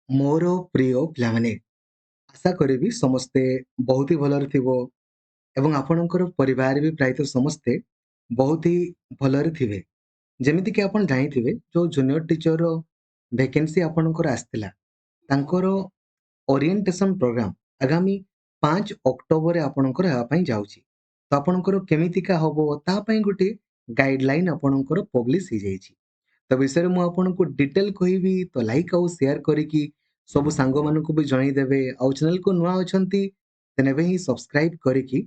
ମୋର ପ୍ରିୟ ପିଲାମାନେ, ଆଶା କରିବି ସମସ୍ତେ ବହୁତ ହି ଭଲରେ ଥିବ ଏବଂ ଆପଣଙ୍କର ପରିବାର ବି ପ୍ରାୟତଃ ସମସ୍ତେ ବହୁତ ହି ଭଲରେ ଥିବେ। ଯେମିତିକି ଆପଣ ଜାଣିଥିବେ ଯୋଉ ଜୁନିୟର ଟିଚରର ଭେକେନ୍ସି ଆପଣଙ୍କର ଆସିଥିଲା, ତାଙ୍କର ଓରିଏଣ୍ଟେସନ ପ୍ରୋଗ୍ରାମ ଆଗାମୀ 5 ଅକ୍ଟୋବରରେ ଆପଣଙ୍କର ହେବା ପାଇଁ ଯାଉଛି। ତ ଆପଣଙ୍କର କେମିତିକା ହବ ତା ପାଇଁ ଗୋଟେ ଗାଇଡଲାଇନ ଆପଣଙ୍କର ପବ୍ଲିଶ ହେଇଯାଇଛି। ତ ବିଷୟରେ ମୁଁ ଆପଣଙ୍କୁ ଡିଟେଲ କହିବି, ତ ଲାଇକ୍ ଆଉ ସେୟାର କରିକି ସବୁ ସାଙ୍ଗମାନଙ୍କୁ ବି ଜଣେଇଦେବେ। ଆଉ ଚ୍ୟାନେଲକୁ ନୂଆ ଅଛନ୍ତି ଦେନ୍ ଏବେ ହିଁ ସବସ୍କ୍ରାଇବ କରିକି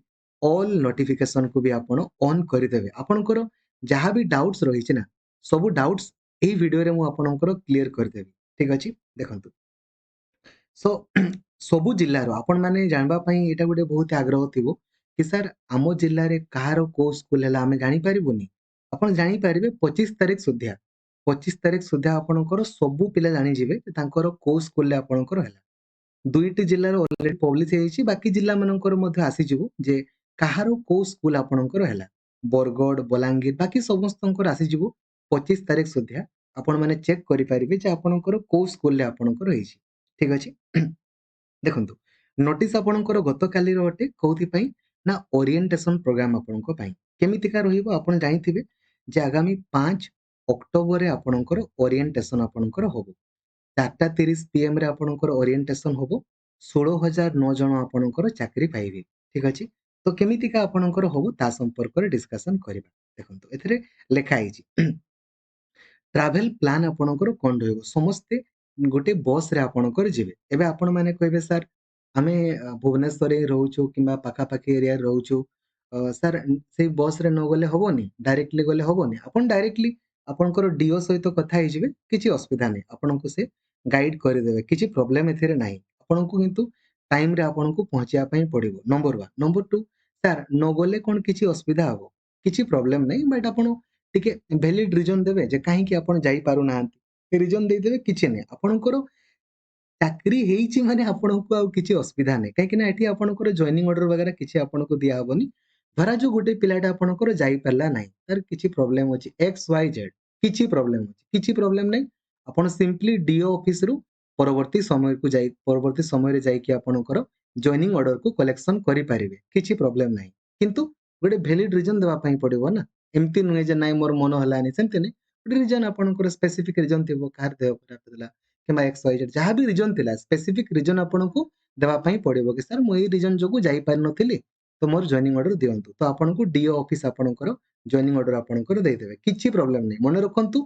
ଅଲ୍ ନୋଟିଫିକେସନକୁ ବି ଆପଣ ଅନ୍ କରିଦେବେ। ଆପଣଙ୍କର ଯାହା ବି ଡାଉଟ୍ସ ରହିଛି ନା, ସବୁ ଡାଉଟ୍ସ ଏହି ଭିଡିଓରେ ମୁଁ ଆପଣଙ୍କର କ୍ଲିୟର କରିଦେବି। ଠିକ ଅଛି, ଦେଖନ୍ତୁ। ସୋ ସବୁ ଜିଲ୍ଲାର ଆପଣମାନେ ଜାଣିବା ପାଇଁ ଏଇଟା ଗୋଟେ ବହୁତ ଆଗ୍ରହ ଥିବ କି ସାର୍ ଆମ ଜିଲ୍ଲାରେ କାହାର କୋଉ ସ୍କୁଲ ହେଲା ଆମେ ଜାଣିପାରିବୁନି। ଆପଣ ଜାଣିପାରିବେ 25 ତାରିଖ ସୁଦ୍ଧା। 25 ତାରିଖ ସୁଦ୍ଧା ଆପଣଙ୍କର ସବୁ ପିଲା ଜାଣିଯିବେ ଯେ ତାଙ୍କର କୋଉ ସ୍କୁଲରେ ଆପଣଙ୍କର ହେଲା। ଦୁଇଟି ଜିଲ୍ଲାର ଅଲରେଡି ପବ୍ଲିଶ ହେଇଯାଇଛି, ବାକି ଜିଲ୍ଲା ମାନଙ୍କର ମଧ୍ୟ ଆସିଯିବ ଯେ କାହାର କୋଉ ସ୍କୁଲ ଆପଣଙ୍କର ହେଲା। ବରଗଡ଼, ବଲାଙ୍ଗୀର, ବାକି ସମସ୍ତଙ୍କର ଆସିଯିବ 25 ତାରିଖ ସୁଦ୍ଧା। ଆପଣ ମାନେ ଚେକ୍ କରିପାରିବେ ଯେ ଆପଣଙ୍କର କୋଉ ସ୍କୁଲରେ ଆପଣଙ୍କର ହେଇଛି। ଠିକ ଅଛି। ଦେଖନ୍ତୁ, ନୋଟିସ୍ ଆପଣଙ୍କର ଗତକାଲିର ଅଟେ। କୋଉଥିପାଇଁ ନା ଓରିଏଣ୍ଟେସନ ପ୍ରୋଗ୍ରାମ ଆପଣଙ୍କ ପାଇଁ କେମିତିକା ରହିବ ଆପଣ ଜାଣିଥିବେ ଯେ ଆଗାମୀ 5 ଅକ୍ଟୋବରରେ ଆପଣଙ୍କର ଓରିଏଣ୍ଟେସନ ଆପଣଙ୍କର ହବ। 4:30 PM ରେ ଆପଣଙ୍କର ଓରିଏଣ୍ଟେସନ ହବ। 16,009 ଜଣ ଆପଣଙ୍କର ଚାକିରି ପାଇବେ। ଠିକ ଅଛି। ତ କେମିତିକା ଆପଣଙ୍କର ହବ ତା ସମ୍ପର୍କରେ ଡିସ୍କସନ କରିବା। ଦେଖନ୍ତୁ, ଏଥିରେ ଲେଖା ହେଇଛି ଟ୍ରାଭେଲ ପ୍ଲାନ୍ ଆପଣଙ୍କର କଣ ରହିବ। ସମସ୍ତେ ଗୋଟେ ବସ ରେ ଆପଣଙ୍କର ଯିବେ। ଏବେ ଆପଣ ମାନେ କହିବେ ସାର୍ ଆମେ ଭୁବନେଶ୍ୱରରେ ରହୁଛୁ କିମ୍ବା ପାଖାପାଖି ଏରିଆରେ ରହୁଛୁ, ସାର୍ ସେଇ ବସରେ ନ ଗଲେ ହବନି, ଡାଇରେକ୍ଟଲି ଗଲେ ହବନି। ଆପଣ ଡାଇରେକ୍ଟଲି ଆପଣଙ୍କର ଡିଓ ସହିତ କଥା ହେଇଯିବେ, କିଛି ଅସୁବିଧା ନାହିଁ। ଆପଣଙ୍କୁ ସେ ଗାଇଡ କରିଦେବେ, କିଛି ପ୍ରୋବ୍ଲେମ ଏଥିରେ ନାହିଁ। ଆପଣଙ୍କୁ କିନ୍ତୁ ଟାଇମରେ ଆପଣଙ୍କୁ ପହଞ୍ଚିବା ପାଇଁ ପଡିବ। ନମ୍ବର 1। ନମ୍ବର 2, ସାର୍ ନ ଗଲେ କଣ କିଛି ଅସୁବିଧା ହବ? କିଛି ପ୍ରୋବ୍ଲେମ ନାହିଁ, ବଟ୍ ଆପଣ ଟିକେ ଭ୍ୟାଲିଡ ରିଜନ ଦେବେ ଯେ କାହିଁକି ଆପଣ ଯାଇପାରୁନାହାନ୍ତି। ରିଜନ ଦେଇଦେବେ, କିଛି ନାହିଁ। ଆପଣଙ୍କର ଚାକିରି ହେଇଛି ମାନେ ଆପଣଙ୍କୁ ଆଉ କିଛି ଅସୁବିଧା ନାହିଁ। କାହିଁକି ନା ଏଠି ଆପଣଙ୍କର ଜଏନିଂ ଅର୍ଡର ବଗେରା କିଛି ଆପଣଙ୍କୁ ଦିଆହବନି। ଧରାଯାଉ ଗୋଟେ ପିଲାଟା ଆପଣଙ୍କର ଯାଇପାରିଲା ନାହିଁ, ତାର କିଛି ପ୍ରୋବ୍ଲେମ ଅଛି XYZ, କିଛି ପ୍ରୋବ୍ଲେମ ଅଛି, କିଛି ପ୍ରୋବ୍ଲେମ ନାହିଁ। ଆପଣ ସିମ୍ପଲି ଡିଓ ଅଫିସରୁ ପରବର୍ତ୍ତୀ ସମୟରେ ଯାଇକି ଆପଣଙ୍କର ଜଏନିଂ ଅର୍ଡରକୁ କଲେକ୍ସନ କରିପାରିବେ। କିଛି ପ୍ରୋବ୍ଲେମ ନାହିଁ। କିନ୍ତୁ ଗୋଟେ ଭ୍ୟାଲିଡ ରିଜନ ଦେବା ପାଇଁ ପଡିବ ନା। ଏମିତି ନୁହେଁ ଯେ ନାଇଁ ମୋର ମନ ହେଲାନି, ସେମିତି ନାହିଁ। ଗୋଟେ ରିଜନ ଆପଣଙ୍କର ସ୍ପେସିଫିକ ରିଜନ ଥିବ, କାହାର ଦେହ ଖରାପ ଥିଲା କିମ୍ବା XYZ ଯାହା ବି ରିଜନ ଥିଲା, ସ୍ପେସିଫିକ ରିଜନ ଆପଣଙ୍କୁ ଦେବା ପାଇଁ ପଡିବ କି ସାର୍ ମୁଁ ଏଇ ରିଜନ ଯୋଗୁ ଯାଇପାରିନଥିଲି, ତ ମୋର ଜଏନିଂ ଅର୍ଡର ଦିଅନ୍ତୁ। ତ ଆପଣଙ୍କୁ ଡିଓ ଅଫିସ ଆପଣଙ୍କର ଜଏନିଂ ଅର୍ଡର ଆପଣଙ୍କର ଦେଇଦେବେ। କିଛି ପ୍ରୋବ୍ଲେମ ନାହିଁ। ମନେ ରଖନ୍ତୁ,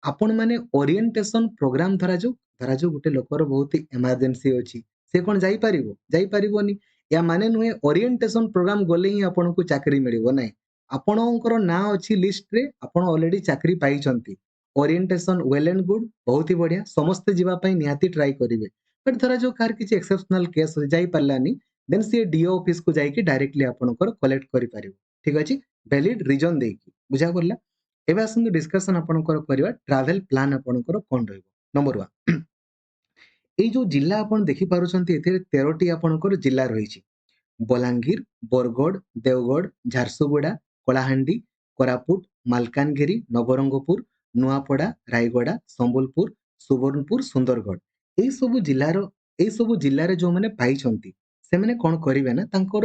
ଆପଣ ମାନେ ଓରିଏଣ୍ଟେସନ ପ୍ରୋଗ୍ରାମ ଧରାଯାଉ ଗୋଟେ ଲୋକର ବହୁତ ଏମର୍ଜେନ୍ସି ଅଛି, ସେ କଣ ଯାଇପାରିବ? ଯାଇପାରିବନି। ୟା ମାନେ ନୁହେଁ ଓରିଏଣ୍ଟେସନ ପ୍ରୋଗ୍ରାମ ଗଲେ ହିଁ ଆପଣଙ୍କୁ ଚାକିରି ମିଳିବ ନାହିଁ। ଆପଣଙ୍କର ନାଁ ଅଛି ଲିଷ୍ଟରେ, ଆପଣ ଅଲରେଡି ଚାକିରି ପାଇଛନ୍ତି। ଓରିଏଣ୍ଟେସନ ୱେଲ୍ ଆଣ୍ଡ ଗୁଡ୍, ବହୁତ ହି ବଢିଆ। ସମସ୍ତେ ଯିବା ପାଇଁ ନିହାତି ଟ୍ରାଏ କରିବେ। ବଟ୍ ଧରାଯାଉ କାହାର କିଛି ଏକ୍ସେପସନାଲ କେସ୍ ଯାଇପାରିଲାନି, ଦେନ୍ ସିଏ ଡିଓ ଅଫିସକୁ ଯାଇକି ଡାଇରେକ୍ଟଲି ଆପଣଙ୍କର କଲେକ୍ଟ କରିପାରିବ। ଠିକ ଅଛି, ଭ୍ୟାଲିଡ ରିଜନ ଦେଇକି। ବୁଝା ପଡିଲା? ଏବେ ଆସନ୍ତୁ ଡିସ୍କସନ ଆପଣଙ୍କର କରିବା ଟ୍ରାଭେଲ ପ୍ଲାନ୍ ଆପଣଙ୍କର କଣ ରହିବ। ନମ୍ବର 1, ଏଇ ଯୋଉ ଜିଲ୍ଲା ଆପଣ ଦେଖିପାରୁଛନ୍ତି ଏଥିରେ 13ଟି ଆପଣଙ୍କର ଜିଲ୍ଲା ରହିଛି। ବଲାଙ୍ଗୀର, ବରଗଡ଼, ଦେଓଗଡ଼, ଝାରସୁଗୁଡା, କଳାହାଣ୍ଡି, କୋରାପୁଟ, ମାଲକାନଗିରି, ନବରଙ୍ଗପୁର, ନୂଆପଡା, ରାୟଗଡା, ସମ୍ବଲପୁର, ସୁବର୍ଣ୍ଣପୁର, ସୁନ୍ଦରଗଡ଼। ଏଇ ସବୁ ଜିଲ୍ଲାର ଏଇ ସବୁ ଜିଲ୍ଲାରେ ଯୋଉମାନେ ପାଇଛନ୍ତି ସେମାନେ କଣ କରିବେ ନା, ତାଙ୍କର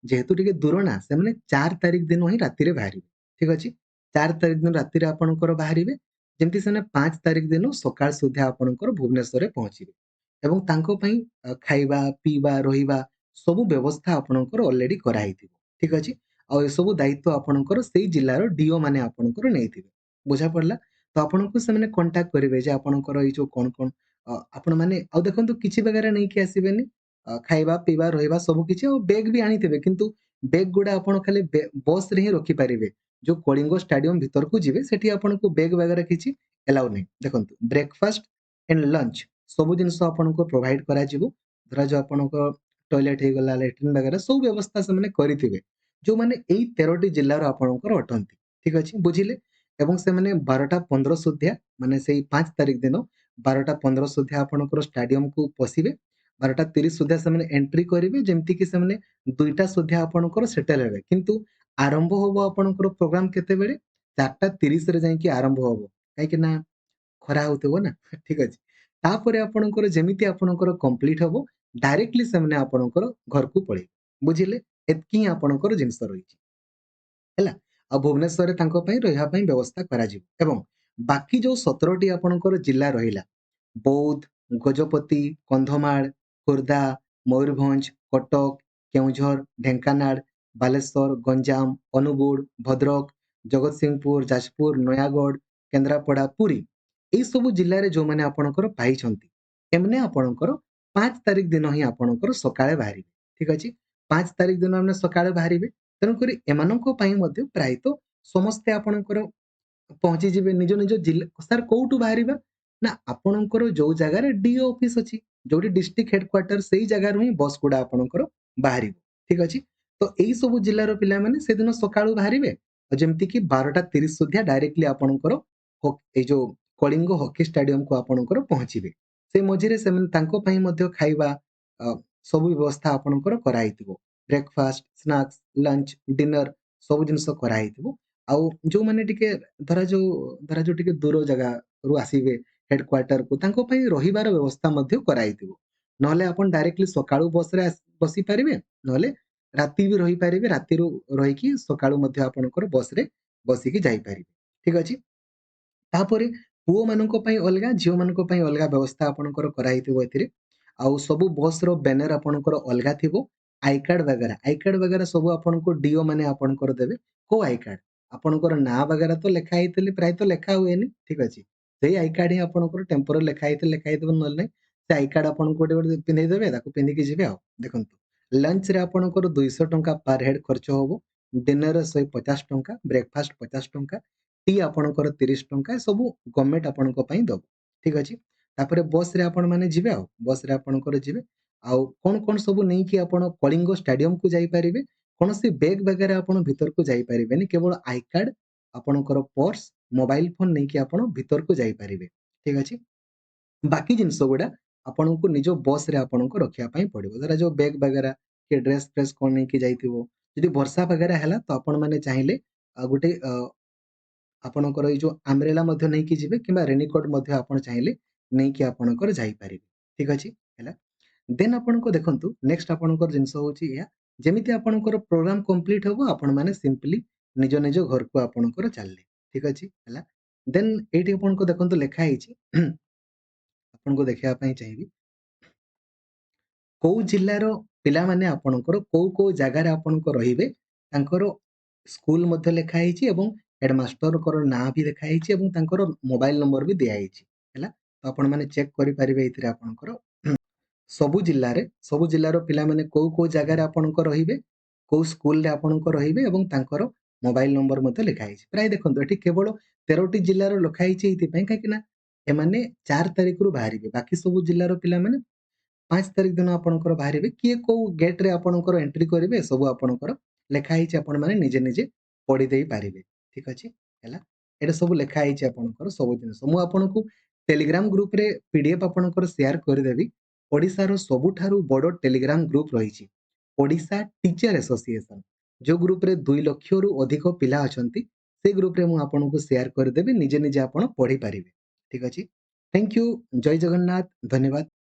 ଯେହେତୁ ଟିକେ ଦୂର ନା, ସେମାନେ 4 ତାରିଖ ଦିନ ହିଁ ରାତିରେ ବାହାରିବେ। ଠିକ ଅଛି, 4 ତାରିଖ ଦିନ ରାତିରେ ଆପଣଙ୍କର ବାହାରିବେ। ଯେମିତି ସେମାନେ 5 ତାରିଖ ଦିନ ସକାଳ ସୁଦ୍ଧା ଆପଣଙ୍କର ଭୁବନେଶ୍ୱରରେ ପହଞ୍ଚିବେ। ଏବଂ ତାଙ୍କ ପାଇଁ ଖାଇବା, ପିଇବା, ରହିବା ସବୁ ବ୍ୟବସ୍ଥା ଆପଣଙ୍କର ଅଲରେଡି କରାହେଇଥିବ। ଠିକ ଅଛି। ଆଉ ଏସବୁ ଦାୟିତ୍ୱ ଆପଣଙ୍କର ସେଇ ଜିଲ୍ଲାର ଡିଓ ମାନେ ଆପଣଙ୍କର ନେଇଥିବେ। ବୁଝା ପଡିଲା? ତ ଆପଣଙ୍କୁ ସେମାନେ କଣ୍ଟାକ୍ଟ କରିବେ ଯେ ଆପଣଙ୍କର ଏଇ ଯୋଉ କଣ କଣ ଆପଣ ମାନେ, ଆଉ ଦେଖନ୍ତୁ କିଛି ବଗେରା ନେଇକି ଆସିବେନି। ଖାଇବା, ପିଇବା, ରହିବା ସବୁ କିଛି, ଆଉ ବେଗ ବି ଆଣିଥିବେ। କିନ୍ତୁ ବେଗ ଗୁଡା ଆପଣ ଖାଲି ବସ ରେ ହିଁ ରଖିପାରିବେ। ଯୋଉ କଳିଙ୍ଗ ଷ୍ଟାଡିୟମ ଭିତରକୁ ଯିବେ ସେଠି ଆପଣଙ୍କୁ ବେଗ ବଗେରା କିଛି ଏଲାଉ ନାହିଁ। ଦେଖନ୍ତୁ, ବ୍ରେକଫାଷ୍ଟ ଏଣ୍ଡ ଲଞ୍ଚ ସବୁ ଜିନିଷ ଆପଣଙ୍କୁ ପ୍ରୋଭାଇଡ କରାଯିବ। ଧରାଯାଉ ଆପଣଙ୍କ ଟଏଲେଟ ହେଇଗଲା, ଲାଟ୍ରିନ୍ ବଗେରା ସବୁ ବ୍ୟବସ୍ଥା ସେମାନେ କରିଥିବେ, ଯୋଉମାନେ ଏଇ 13ଟି ଜିଲ୍ଲାର ଆପଣଙ୍କର ଅଟନ୍ତି। ଠିକ ଅଛି, ବୁଝିଲେ? ଏବଂ ସେମାନେ 12ଟା 15 ସୁଦ୍ଧା, ମାନେ ସେଇ 5 ତାରିଖ ଦିନ 12ଟା 15 ସୁଦ୍ଧା ଆପଣଙ୍କର ଷ୍ଟାଡିୟମକୁ ପଶିବେ। 12ଟା 30 ସୁଦ୍ଧା ସେମାନେ ଏଣ୍ଟ୍ରି କରିବେ, ଯେମିତିକି ସେମାନେ 2ଟା ସୁଦ୍ଧା ଆପଣଙ୍କର ସେଟେଲ ହେବେ। କିନ୍ତୁ ଆରମ୍ଭ ହବ ଆପଣଙ୍କର ପ୍ରୋଗ୍ରାମ କେତେବେଳେ? 4:30ରେ ଯାଇକି ଆରମ୍ଭ ହବ। କାହିଁକି ନା ଖରା ହଉଥିବ ନା। ଠିକ ଅଛି, ତାପରେ ଆପଣଙ୍କର ଯେମିତି ଆପଣଙ୍କର କମ୍ପ୍ଲିଟ୍ ହବ, ଡାଇରେକ୍ଟଲି ସେମାନେ ଆପଣଙ୍କର ଘରକୁ ପଳେଇବେ। ବୁଝିଲେ? ଏତିକି ହିଁ ଆପଣଙ୍କର ଜିନିଷ ରହିଛି। ହେଲା? ଆଉ ଭୁବନେଶ୍ୱରରେ ତାଙ୍କ ପାଇଁ ରହିବା ପାଇଁ ବ୍ୟବସ୍ଥା କରାଯିବ ଏବଂ ବାକି ଯୋଉ 17ଟି ଆପଣଙ୍କର ଜିଲ୍ଲା ରହିଲା, ବୌଦ୍ଧ, ଗଜପତି, କନ୍ଧମାଳ, ଖୋର୍ଦ୍ଧା, ମୟୂରଭଞ୍ଜ, କଟକ, କେଉଁଝର, ଢେଙ୍କାନାଳ, ବାଲେଶ୍ୱର, ଗଞ୍ଜାମ, ଅନୁଗୁଳ, ଭଦ୍ରକ, ଜଗତସିଂହପୁର, ଯାଜପୁର, ନୟାଗଡ଼, କେନ୍ଦ୍ରାପଡ଼ା, ପୁରୀ ଏଇ ସବୁ ଜିଲ୍ଲାରେ ଯୋଉମାନେ ଆପଣଙ୍କର ପାଇଛନ୍ତି, ଏମାନେ ଆପଣଙ୍କର 5 ତାରିଖ ଦିନ ହିଁ ଆପଣଙ୍କର ସକାଳେ ବାହାରିବେ। ଠିକ ଅଛି? 5 ତାରିଖ ଦିନ ଆମେ ସକାଳେ ବାହାରିବେ। ତେଣୁକରି ଏମାନଙ୍କ ପାଇଁ ମଧ୍ୟ ପ୍ରାୟତଃ ସମସ୍ତେ ଆପଣଙ୍କର ପହଞ୍ଚିଯିବେ ନିଜ ନିଜ ଜିଲ୍ଲା। ସାର୍ କୋଉଠୁ ବାହାରିବା? ନା ଆପଣଙ୍କର ଯୋଉ ଜାଗାରେ ଡିଓ ଅଫିସ ଅଛି, ଯୋଉଠି ଡିଷ୍ଟ୍ରିକ୍ଟ ହେଡକ୍ୱାର୍ଟର ସେଇ ଜାଗାରୁ ହିଁ ବସ୍ ଗୁଡା ଆପଣଙ୍କର ବାହାରିବ। ଠିକ ଅଛି? ତ ଏଇ ସବୁ ଜିଲ୍ଲାର ପିଲାମାନେ ସେଦିନ ସକାଳୁ ବାହାରିବେ। ଆଉ ଯେମିତିକି 12:30 ସୁଦ୍ଧା ଡାଇରେକ୍ଟଲି ଆପଣଙ୍କର ଏଇ ଯୋଉ କଳିଙ୍ଗ ହକି ଷ୍ଟାଡିୟମକୁ ଆପଣଙ୍କର ପହଞ୍ଚିବେ। ସେ ମଝିରେ ସେମାନେ ତାଙ୍କ ପାଇଁ ମଧ୍ୟ ଖାଇବା ସବୁ ବ୍ୟବସ୍ଥା ଆପଣଙ୍କର କରାହେଇଥିବ। ବ୍ରେକଫାଷ୍ଟ, ସ୍ନାକ୍ସ, ଲଞ୍ଚ, ଡିନର ସବୁ ଜିନିଷ କରାହେଇଥିବ। ଆଉ ଯୋଉମାନେ ଟିକେ ଧରାଯାଉ ଟିକେ ଦୂର ଜାଗାରୁ ଆସିବେ ହେଡକ୍ୱାର୍ଟରକୁ, ତାଙ୍କ ପାଇଁ ରହିବାର ବ୍ୟବସ୍ଥା ମଧ୍ୟ କରାହେଇଥିବ। ନହେଲେ ଆପଣ ଡାଇରେକ୍ଟଲି ସକାଳୁ ବସରେ ବସିପାରିବେ, ନହେଲେ ରାତି ବି ରହିପାରିବେ। ରାତିରୁ ରହିକି ସକାଳୁ ମଧ୍ୟ ଆପଣଙ୍କର ବସରେ ବସିକି ଯାଇପାରିବେ। ଠିକ ଅଛି? ତାପରେ ପୁଅମାନଙ୍କ ପାଇଁ ଅଲଗା, ଝିଅମାନଙ୍କ ପାଇଁ ଅଲଗା ବ୍ୟବସ୍ଥା ଆପଣଙ୍କର କରାହେଇଥିବ ଏଥିରେ। ଆଉ ସବୁ ବସ୍‌ର ବ୍ୟାନର ଆପଣଙ୍କର ଅଲଗା ଥିବ। ଆଇ କାର୍ଡ ବଗେରା ସବୁ ଆପଣଙ୍କୁ ଡିଓ ମାନେ ଆପଣଙ୍କର ଦେବେ। କୋଉ ଆଇ କାର୍ଡ? ଆପଣଙ୍କର ନାଁ ବଗେରା ତ ଲେଖା ହେଇଥିଲେ ପ୍ରାୟତଃ ଲେଖା ହୁଏନି। ଠିକ ଅଛି? ସେଇ ଆଇ କାର୍ଡ ହିଁ ଆପଣଙ୍କର ଟେମ୍ପୋରାରୀ ଲେଖା ହେଇଥିଲେ ଲେଖା ହେଇଥିବ, ନହେଲେ ନାହିଁ। ସେ ଆଇ କାର୍ଡ ଆପଣଙ୍କୁ ଗୋଟେ ପିନ୍ଧେଇ ଦେବେ, ତାକୁ ପିନ୍ଧିକି ଯିବେ ଆଉ। ଦେଖନ୍ତୁ, ଲଞ୍ଚରେ ଆପଣଙ୍କର $200 ପର ହେଡ୍ ଖର୍ଚ୍ଚ ହବ। ଡିନରରେ $150, ବ୍ରେକଫାଷ୍ଟ $50, ଟି ଆପଣଙ୍କର $30, ସବୁ ଗଭର୍ଣ୍ଣମେଣ୍ଟ ଆପଣଙ୍କ ପାଇଁ ଦବ। ଠିକ ଅଛି? ତାପରେ ବସ୍‌ରେ ଆପଣମାନେ ଯିବେ ଆଉ। ବସ୍‌ରେ ଆପଣଙ୍କର ଯିବେ। ଆଉ କଣ ସବୁ ନେଇକି ଆପଣ କଳିଙ୍ଗ ଷ୍ଟାଡିୟମକୁ ଯାଇପାରିବେ? କୌଣସି ବେଗ୍ ବଗେରା ଆପଣ ଭିତରକୁ ଯାଇପାରିବେନି। କେବଳ ଆଇ କାର୍ଡ, ଆପଣଙ୍କର ପର୍ସ, ମୋବାଇଲ ଫୋନ ନେଇକି ଆପଣ ଭିତରକୁ ଯାଇପାରିବେ। ଠିକ ଅଛି? ବାକି ଜିନିଷ ଗୁଡା ଆପଣଙ୍କୁ ନିଜ ବସ୍‌ରେ ଆପଣଙ୍କୁ ରଖିବା ପାଇଁ ପଡିବ। ଧରାଯାଉ ବେଗ୍ ବଗେରା, କି ଡ୍ରେସ୍ ଫ୍ରେସ୍ କଣ ନେଇକି ଯାଇଥିବ। ଯଦି ବର୍ଷା ବଗେରା ହେଲା ତ ଆପଣମାନେ ଚାହିଁଲେ ଗୋଟେ ଆପଣଙ୍କର ଏଇ ଯୋଉ ଆମ୍ବ୍ରେଲା ମଧ୍ୟ ନେଇକି ଯିବେ, କିମ୍ବା ରେନିକୋଟ୍ ମଧ୍ୟ ଆପଣ ଚାହିଁଲେ ନେଇକି ଆପଣଙ୍କର ଯାଇପାରିବେ। ଠିକ ଅଛି? ହେଲା? ଦେନ୍ ଆପଣଙ୍କୁ ଦେଖନ୍ତୁ, ନେକ୍ସଟ ଆପଣଙ୍କର ଜିନିଷ ହଉଛି ଏଇଆ, ଯେମିତି ଆପଣଙ୍କର ପ୍ରୋଗ୍ରାମ କମ୍ପ୍ଲିଟ୍ ହବ, ଆପଣମାନେ ସିମ୍ପଲି ନିଜ ନିଜ ଘରକୁ ଆପଣଙ୍କର ଚାଲିଲେ। ଠିକ ଅଛି? ହେଲା? ଦେନ୍ ଏଇଠି ଆପଣଙ୍କୁ ଦେଖନ୍ତୁ ଲେଖା ହେଇଛି, ଆପଣଙ୍କୁ ଦେଖେଇବା ପାଇଁ ଚାହିଁବି, କୋଉ ଜିଲ୍ଲାର ପିଲାମାନେ ଆପଣଙ୍କର କୋଉ ଜାଗାରେ ଆପଣଙ୍କ ରହିବେ, ତାଙ୍କର ସ୍କୁଲ ମଧ୍ୟ ଲେଖା ହେଇଛି ଏବଂ ହେଡମାଷ୍ଟରଙ୍କର ନାଁ ବି ଲେଖା ହେଇଛି ଏବଂ ତାଙ୍କର ମୋବାଇଲ ନମ୍ବର ବି ଦିଆହେଇଛି। ହେଲା? ତ ଆପଣମାନେ ଚେକ୍ କରିପାରିବେ ଏଥିରେ ଆପଣଙ୍କର ସବୁ ଜିଲ୍ଲାର ପିଲାମାନେ କୋଉ ଜାଗାରେ ଆପଣଙ୍କ ରହିବେ, କୋଉ ସ୍କୁଲରେ ଆପଣଙ୍କ ରହିବେ ଏବଂ ତାଙ୍କର ମୋବାଇଲ ନମ୍ବର ମଧ୍ୟ ଲେଖା ହେଇଛି। ପ୍ରାୟ ଦେଖନ୍ତୁ, ଏଠି କେବଳ 13ଟି ଜିଲ୍ଲାର ଲେଖା ହେଇଛି ଏଇଥିପାଇଁ, କାହିଁକି ନା ଏମାନେ 4 ତାରିଖରୁ ବାହାରିବେ। ବାକି ସବୁ ଜିଲ୍ଲାର ପିଲାମାନେ 5 ତାରିଖ ଦିନ ଆପଣଙ୍କର ବାହାରିବେ। କିଏ କୋଉ ଗେଟ୍‌ରେ ଆପଣଙ୍କର ଏଣ୍ଟ୍ରି କରିବେ, ସବୁ ଆପଣଙ୍କର ଲେଖା ହେଇଛି। ଆପଣମାନେ ନିଜେ ନିଜେ ପଢି ଦେଇ ପାରିବେ। ଠିକ ଅଛି? ହେଲା? ଏଇଟା ସବୁ ଲେଖା ହେଇଛି ଆପଣଙ୍କର ସବୁ ଜିନିଷ। ମୁଁ ଆପଣଙ୍କୁ ଟେଲିଗ୍ରାମ ଗ୍ରୁପରେ ପିଡିଏଫ୍ ଆପଣଙ୍କର ସେୟାର କରିଦେବି। ଓଡ଼ିଶାର ସବୁଠାରୁ ବଡ଼ ଟେଲିଗ୍ରାମ ଗ୍ରୁପ ରହିଛି, ଓଡ଼ିଶା ଟିଚର ଆସୋସିଏସନ। ଯୋଉ ଗ୍ରୁପରେ 2 ଲକ୍ଷରୁ ଅଧିକ ପିଲା ଅଛନ୍ତି, ସେ ଗ୍ରୁପରେ ମୁଁ ଆପଣଙ୍କୁ ସେୟାର କରିଦେବି। ନିଜେ ନିଜେ ଆପଣ ପଢିପାରିବେ। ଠିକ ଅଛି? Thank you. ଜୟ ଜଗନ୍ନାଥ। ଧନ୍ୟବାଦ।